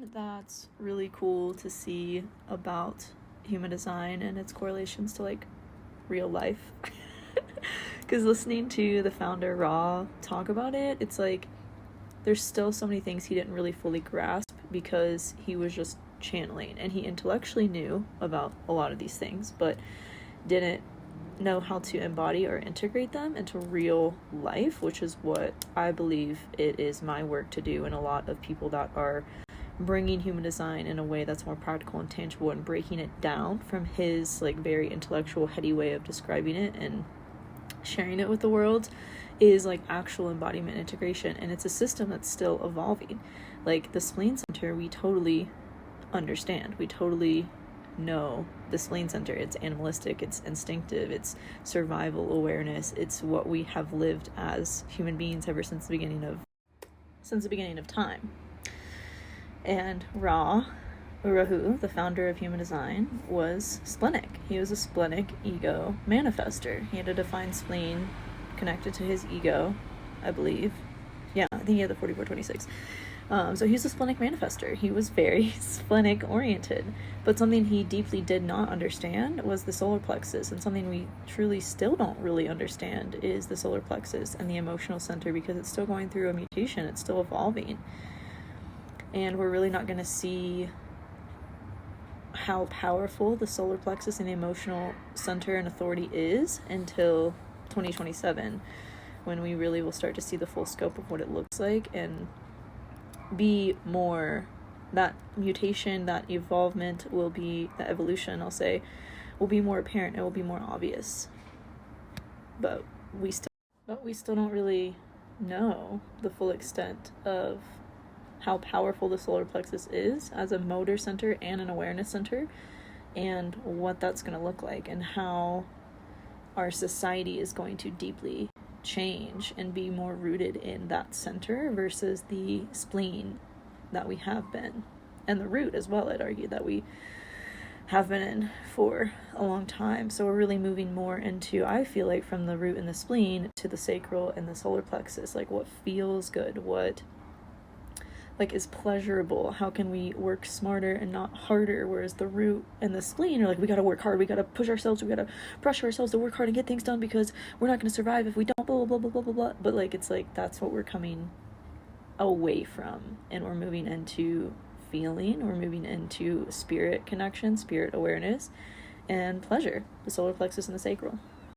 something that's really cool to see about human design and its correlations to like real life. Because listening to the founder Ra talk about it, it's like there's still so many things he didn't really fully grasp because he was just channeling, and he intellectually knew about a lot of these things but didn't know how to embody or integrate them into real life, which is what I believe it is my work to do, and a lot of people that are bringing human design in a way that's more practical and tangible and breaking it down from his like very intellectual heady way of describing it and sharing it with the world is like actual embodiment integration. And it's a system that's still evolving. Like the spleen center, we totally understand, we totally know the spleen center. It's animalistic, it's instinctive, it's survival awareness, it's what we have lived as human beings ever since the beginning of time. And Rahu, the founder of human design, was splenic. He was a splenic ego manifester. He had a defined spleen connected to his ego, I believe. Yeah, I think he had the 4426. So he was a splenic manifester. He was very splenic oriented. But something he deeply did not understand was the solar plexus. And something we truly still don't really understand is the solar plexus and the emotional center, because it's still going through a mutation. It's still evolving. And we're really not going to see how powerful the solar plexus and the emotional center and authority is until 2027, when we really will start to see the full scope of what it looks like and be more, that mutation, that evolvement will be, that evolution, I'll say, will be more apparent. It will be more obvious. But we still don't really know the full extent of how powerful the solar plexus is as a motor center and an awareness center, and what that's going to look like, and how our society is going to deeply change and be more rooted in that center versus the spleen that we have been, and the root as well, I'd argue, that we have been in for a long time. So we're really moving more into, I feel like, from the root and the spleen to the sacral and the solar plexus, like what feels good, what like is pleasurable, how can we work smarter and not harder, whereas the root and the spleen are like, we gotta work hard, we gotta push ourselves, we gotta pressure ourselves to work hard and get things done because we're not gonna survive if we don't, blah blah blah blah blah blah. But like, it's like that's what we're coming away from, and we're moving into feeling, we're moving into spirit connection, spirit awareness, and pleasure, the solar plexus and the sacral.